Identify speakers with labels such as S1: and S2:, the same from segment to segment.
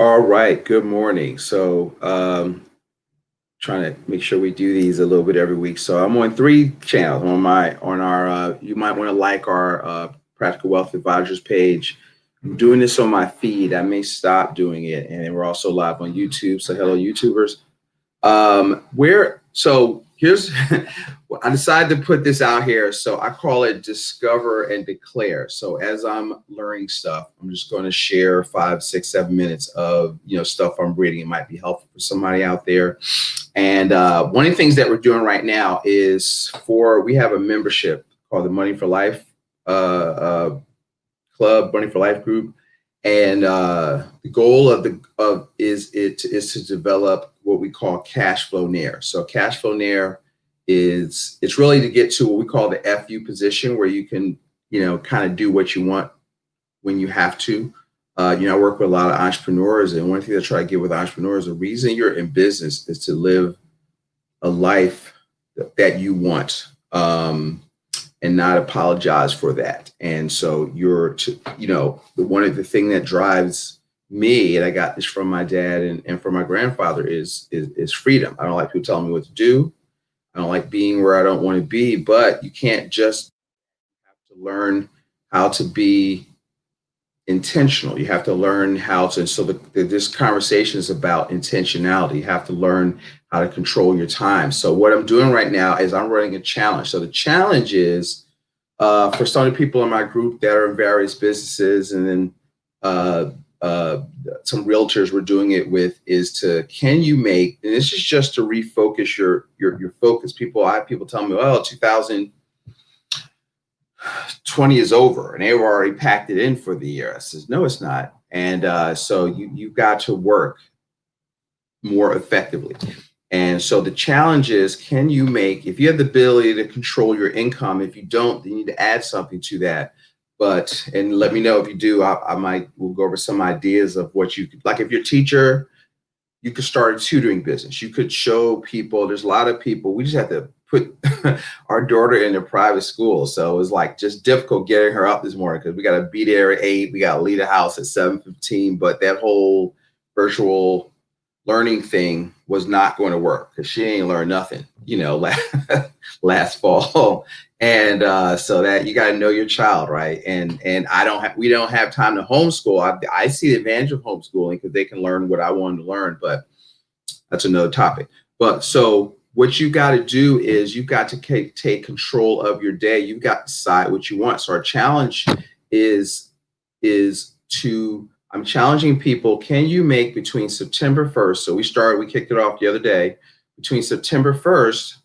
S1: All right, good morning. Trying to make sure we do these a little bit every week. So I'm on three channels on our you might want to like our Practical Wealth Advisors page. I'm doing this on my feed. I may stop doing it, and then we're also live on YouTube. So hello, YouTubers. Where so here's I decided to put this out here. So I call it discover and declare. So as I'm learning stuff, I'm just going to share 5, 6, 7 minutes of stuff I'm reading. It might be helpful for somebody out there. And one of the things that we're doing right now is we have a membership called the Money for Life Club, Money for Life group. And the goal is to develop what we call cash flow near. So cash flow near it's really to get to what we call the FU position, where you can kind of do what you want when you have to. I work with a lot of entrepreneurs, and one thing I try to get with entrepreneurs: the reason you're in business is to live a life that you want. And not apologize for that. And so one of the thing that drives me, and I got this from my dad and from my grandfather, is freedom. I don't like people telling me what to do. I don't like being where I don't want to be, but you can't just have to learn how to be intentional. You have to learn how to, so this conversation is about intentionality. You have to learn how to control your time. So what I'm doing right now is I'm running a challenge. So the challenge is for some of the people in my group that are in various businesses, and then some realtors we're doing it with, can you make, and this is just to refocus your focus. I have people tell me, well, 2020 is over and they've already packed it in for the year. I says, no, it's not. And so you've got to work more effectively. And so the challenge is, can you make, if you have the ability to control your income, if you don't, then you need to add something to that. And let me know if you do. We'll go over some ideas of what you could, like if you're a teacher, you could start a tutoring business. You could show people, there's a lot of people, we just have to put our daughter in a private school. So it was like just difficult getting her up this morning because we got to be there at 8. We got to leave the house at 7:15. But that whole virtual learning thing was not going to work because she ain't learned nothing, last fall. And so that you got to know your child, right? And we don't have time to homeschool. I see the advantage of homeschooling because they can learn what I wanted to learn, but that's another topic. But so what you got to do is you've got to take control of your day. You've got to decide what you want. So our challenge is I'm challenging people. Can you make between September 1st? So we kicked it off the other day. Between September 1st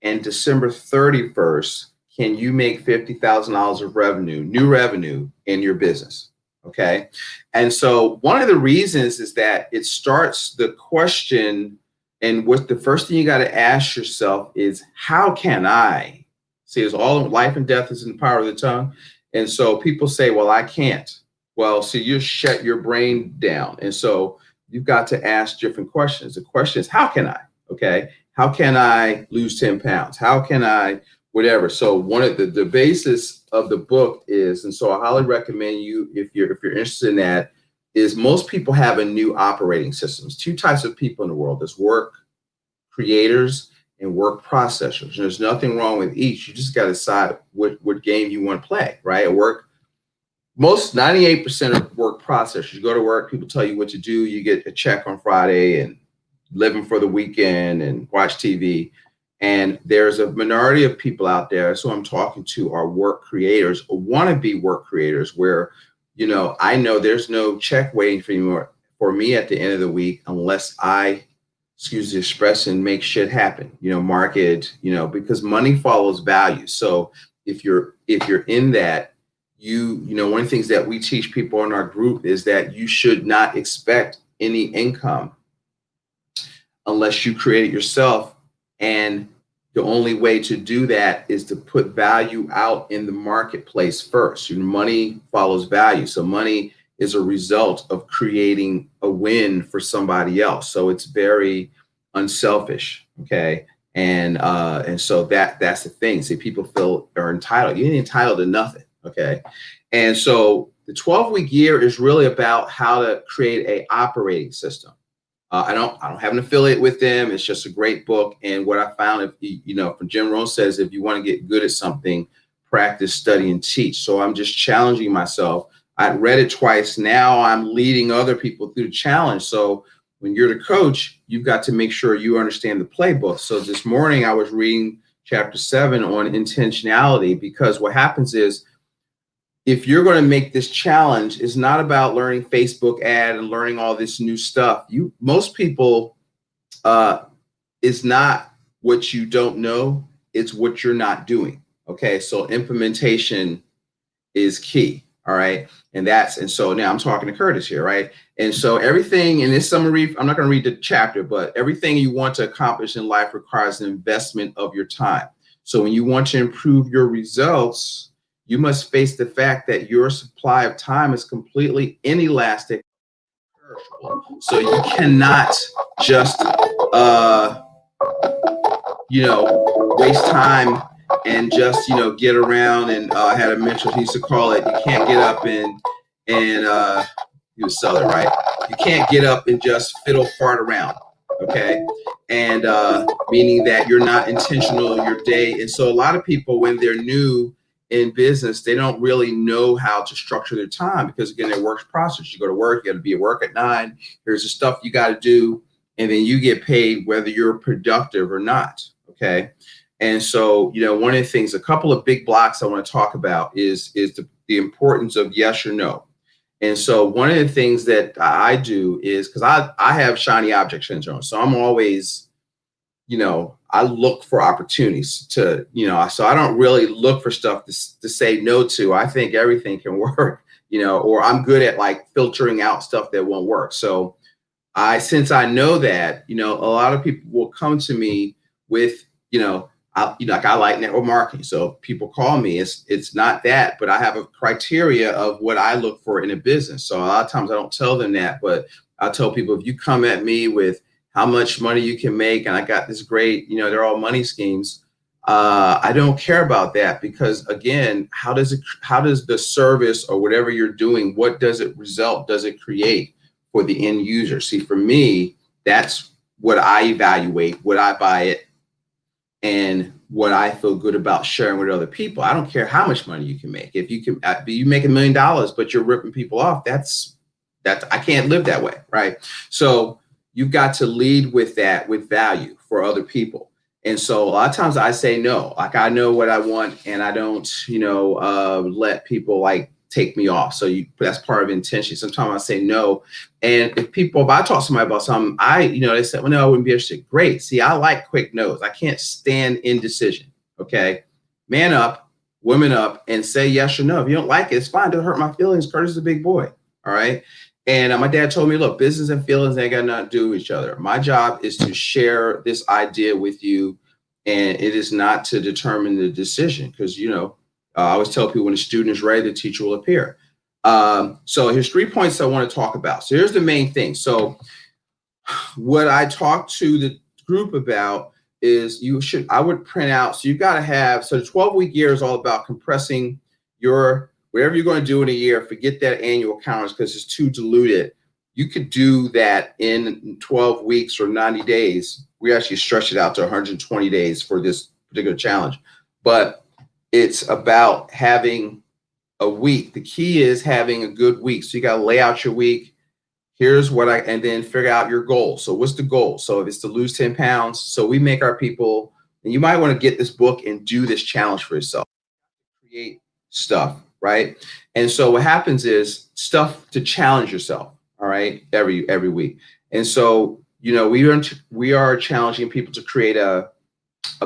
S1: and December 31st, can you make $50,000 of new revenue in your business? Okay. And so one of the reasons is that it starts the question, and what the first thing you got to ask yourself is, how can I? See, it's all life and death is in the power of the tongue. And so people say, well, I can't. Well, so you shut your brain down. And so you've got to ask different questions. The question is, how can I? Okay. How can I lose 10 pounds? How can I, whatever? So one of the basis of the book is, and so I highly recommend you, if you're interested in that, is most people have a new operating systems. Two types of people in the world. There's work creators and work processors. And there's nothing wrong with each. You just got to decide what game you want to play, right? Most 98% of work processors, you go to work, people tell you what to do, you get a check on Friday and living for the weekend and watch TV. And there's a minority of people out there, that's who I'm talking to, are work creators or want to be work creators, where, I know there's no check waiting for me at the end of the week unless I, excuse the expression, make shit happen, market, because money follows value. So if you're in that, one of the things that we teach people in our group is that you should not expect any income unless you create it yourself. And the only way to do that is to put value out in the marketplace first. Your money follows value. So money is a result of creating a win for somebody else. So it's very unselfish. Okay. And so that's the thing. See, people feel are entitled. You ain't entitled to nothing. Okay. And so the 12-week year is really about how to create a operating system. I don't have an affiliate with them. It's just a great book. And what I found, if from Jim Rohn says, if you want to get good at something, practice, study, and teach. So I'm just challenging myself. I read it twice. Now I'm leading other people through the challenge. So when you're the coach, you've got to make sure you understand the playbook. So this morning I was reading chapter 7 on intentionality, because what happens is, if you're going to make this challenge, it's not about learning Facebook ad and learning all this new stuff. Most people, it's not what you don't know, it's what you're not doing. Okay, so implementation is key. All right, and so now I'm talking to Curtis here, right? And so everything in this summary, I'm not going to read the chapter, but everything you want to accomplish in life requires an investment of your time. So when you want to improve your results, you must face the fact that your supply of time is completely inelastic. So you cannot just, waste time and just, get around. And I had a mentor who used to call it, you can't get up and he was Southern, right? You can't get up and just fiddle fart around. Okay. And meaning that you're not intentional your day. And so a lot of people, when they're new in business, they don't really know how to structure their time, because again, their work process. You go to work, you got to be at work at 9. Here's the stuff you got to do, and then you get paid whether you're productive or not. Okay, and so one of the things, a couple of big blocks I want to talk about is the importance of yes or no. And so one of the things that I do is, because I have shiny object syndrome, so I'm always, I look for opportunities to, so I don't really look for stuff to say no to. I think everything can work, or I'm good at like filtering out stuff that won't work. So since I know that, a lot of people will come to me with, I like network marketing. So people call me, it's not that, but I have a criteria of what I look for in a business. So a lot of times I don't tell them that, but I tell people, if you come at me with how much money you can make, and I got this great, they're all money schemes. I don't care about that, because again, how does the service or whatever you're doing, what does it create for the end user? See, for me, that's what I evaluate, would I buy it, and what I feel good about sharing with other people. I don't care how much money you can make. If you make $1 million, but you're ripping people off, that's I can't live that way, right? So you've got to lead with that, with value for other people. And so a lot of times I say no, like I know what I want, and I don't, let people like take me off. So that's part of intention. Sometimes I say no. And if I talk to somebody about something, they said, well, no, I wouldn't be interested. Great. See, I like quick no's. I can't stand indecision. Okay. Man up, women up, and say yes or no. If you don't like it, it's fine. Don't hurt my feelings. Curtis is a big boy. All right. And my dad told me, look, business and feelings ain't got nothing to do with each other. My job is to share this idea with you, and it is not to determine the decision, because, I always tell people, when a student is ready, the teacher will appear. So here's 3 points I want to talk about. So here's the main thing. So what I talk to the group about is I would print out. So you've got to have, so the 12-week year is all about compressing whatever you're going to do in a year. Forget that annual calendar, because it's too diluted. You could do that in 12 weeks or 90 days. We actually stretched it out to 120 days for this particular challenge. But it's about having a week. The key is having a good week. So you got to lay out your week. Here's and then figure out your goal. So what's the goal? So if it's to lose 10 pounds, so we make our people, and you might want to get this book and do this challenge for yourself. Create stuff, right? And so what happens is stuff to challenge yourself, all right, every week. And so, we are challenging people to create a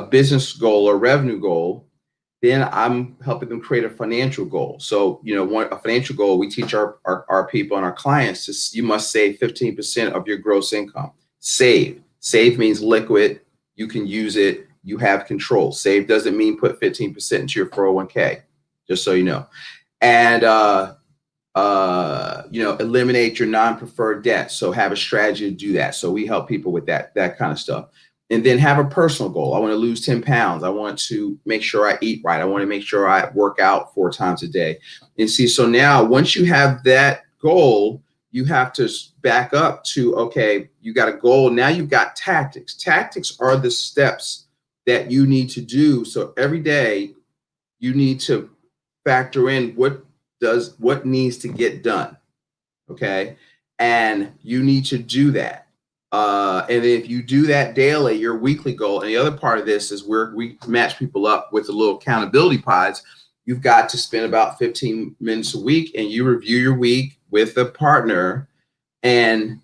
S1: business goal or revenue goal. Then I'm helping them create a financial goal. So, a financial goal, we teach our people and our clients you must save 15% of your gross income. Save means liquid. You can use it. You have control. Save doesn't mean put 15% into your 401k, just so you know. And, eliminate your non-preferred debt. So have a strategy to do that. So we help people with that kind of stuff. And then have a personal goal. I want to lose 10 pounds. I want to make sure I eat right. I want to make sure I work out 4 times a day. And see, so now once you have that goal, you have to back up to, okay, you got a goal. Now you've got tactics. Tactics are the steps that you need to do. So every day you need to factor in what needs to get done. Okay. And you need to do that. And if you do that daily, your weekly goal, and the other part of this is where we match people up with the little accountability pods. You've got to spend about 15 minutes a week and you review your week with a partner and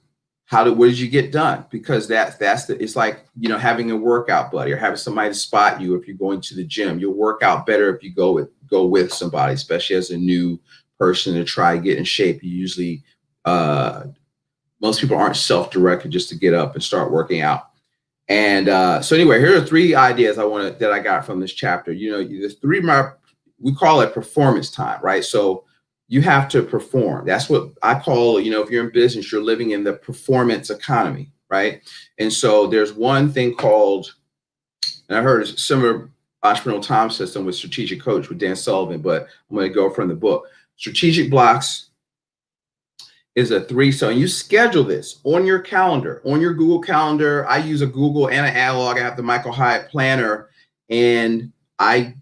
S1: what did you get done? Because it's like, having a workout buddy or having somebody to spot you if you're going to the gym. You'll work out better if you go with somebody, especially as a new person to try to get in shape. You usually, most people aren't self-directed just to get up and start working out. And so anyway, here are 3 ideas that I got from this chapter. The 3 we call it performance time, right? So you have to perform. That's what I call, if you're in business, you're living in the performance economy, right? And so there's one thing called, and I heard a similar entrepreneurial time system with Strategic Coach with Dan Sullivan, but I'm going to go from the book. Strategic blocks is a 3. So you schedule this on your calendar, on your Google Calendar. I use a Google and an analog. I have the Michael Hyatt Planner, and I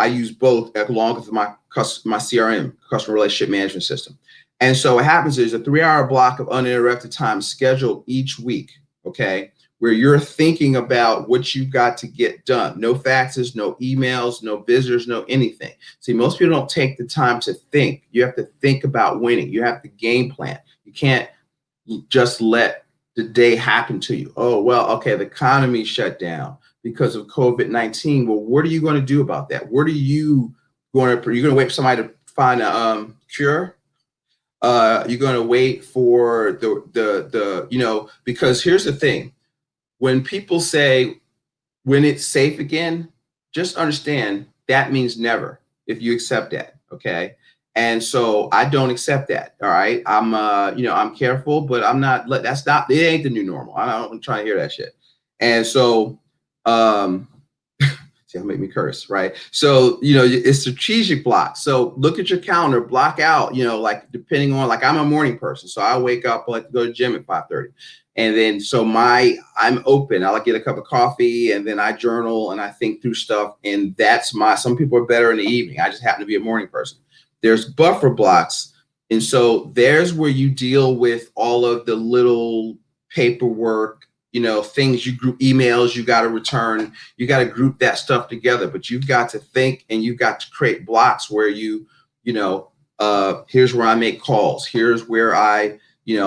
S1: use both along with my CRM, customer relationship management system. And so what happens is a 3-hour block of uninterrupted time scheduled each week, okay, where you're thinking about what you've got to get done. No faxes, no emails, no visitors, no anything. See, most people don't take the time to think. You have to think about winning. You have to game plan. You can't just let the day happen to you. Oh, well, okay, the economy shut down because of COVID-19. Well, what are you going to do about that? What are you going to wait for somebody to find a cure? You're going to wait for because here's the thing. When people say when it's safe again, just understand that means never if you accept that. Okay. And so I don't accept that. All right. I'm careful, but it ain't the new normal. I'm trying to hear that shit. And so, see, that'll make me curse, right? So, it's strategic block. So look at your calendar, block out, like depending on, like I'm a morning person. So I wake up, I like to go to the gym at 5:30. And then, so I'm open. I like to get a cup of coffee and then I journal and I think through stuff. And some people are better in the evening. I just happen to be a morning person. There's buffer blocks. And so there's where you deal with all of the little paperwork, things you group, emails you got to return. You got to group that stuff together, but you've got to think and you've got to create blocks where here's where I make calls. Here's where I,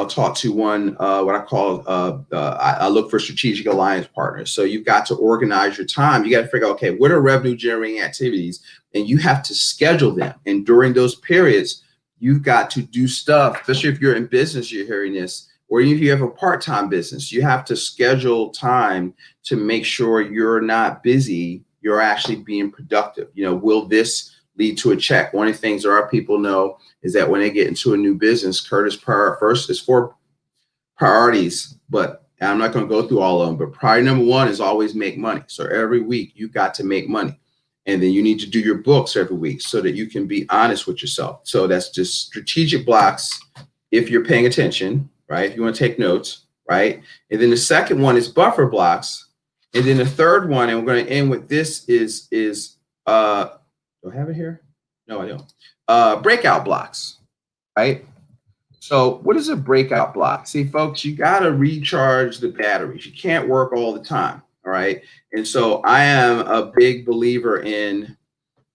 S1: talk to one, what I call, I look for strategic alliance partners. So you've got to organize your time. You got to figure out, okay, what are revenue generating activities? And you have to schedule them. And during those periods, you've got to do stuff, especially if you're in business, you're hearing this, or if you have a part-time business, you have to schedule time to make sure you're not busy, you're actually being productive. Will this lead to a check? One of the things that our people know is that when they get into a new business, first is 4 priorities, but I'm not going to go through all of them, but priority number 1 is always make money. So every week you've got to make money. And then you need to do your books every week so that you can be honest with yourself. So that's just strategic blocks if you're paying attention, right? If you want to take notes, right? And then the second one is buffer blocks. And then the third one, and we're going to end with this, is do I have it here? No, I don't. Breakout blocks, right? So what is a breakout block? See, folks, you got to recharge the batteries. You can't work all the time, all right? And so I am a big believer in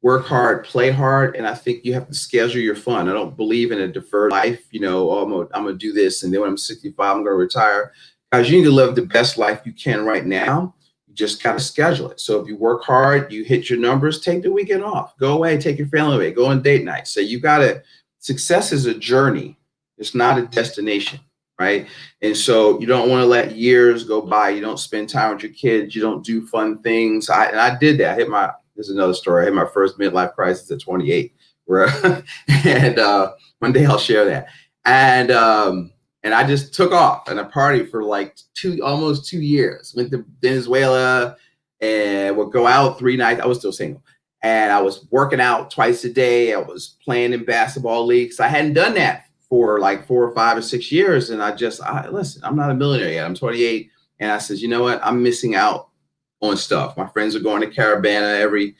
S1: work hard, play hard, and I think you have to schedule your fun. I don't believe in a deferred life. I'm gonna do this, and then when I'm 65, I'm gonna retire. Guys, you need to live the best life you can right now. You just gotta schedule it. So if you work hard, you hit your numbers, take the weekend off. Go away, take your family away, go on date night. So success is a journey. It's not a destination, right? And so you don't want to let years go by. You don't spend time with your kids. You don't do fun things. I did that. This is another story. I had my first midlife crisis at 28, and one day I'll share that. And And I just took off and I partied for like almost 2 years. Went to Venezuela and would go out 3 nights. I was still single. And I was working out twice a day. I was playing in basketball leagues. I hadn't done that for like 4 or 5 or 6 years. And listen, I'm not a millionaire yet. I'm 28. And I said, you know what? I'm missing out on stuff. My friends are going to Carabana every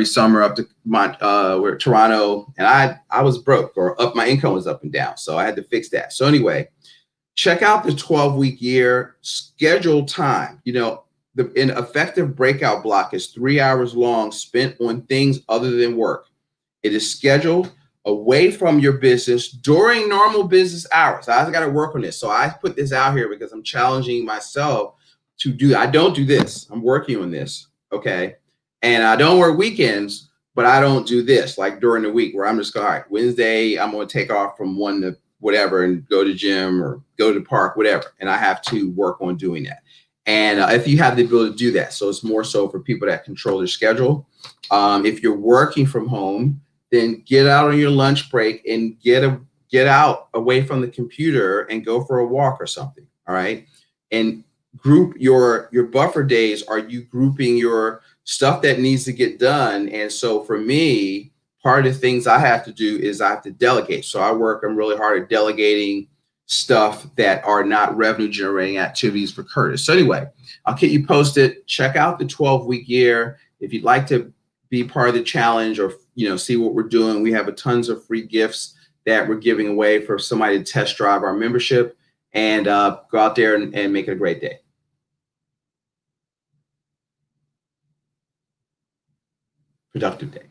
S1: summer up to Toronto, and I was broke, or my income was up and down. So I had to fix that. So anyway, check out the 12-week year, schedule time. An effective breakout block is 3 hours long, spent on things other than work. It is scheduled away from your business during normal business hours. I got to work on this. So I put this out here because I'm challenging myself to do. I don't do this. I'm working on this. Okay. And I don't work weekends, but I don't do this like during the week where I'm just going, all right, Wednesday, I'm going to take off from 1 to whatever and go to gym or go to the park, whatever. And I have to work on doing that. And if you have the ability to do that, so it's more so for people that control their schedule. If you're working from home, then get out on your lunch break and get out away from the computer and go for a walk or something. All right. And group your buffer days. Are you grouping your stuff that needs to get done? And so for me, part of the things I have to do is I have to delegate. So I'm really hard at delegating stuff that are not revenue generating activities for Curtis. So anyway, I'll keep you posted. Check out the 12-week year. If you'd like to be part of the challenge or see what we're doing, we have tons of free gifts that we're giving away for somebody to test drive our membership, and go out there and make it a great day. Productive day.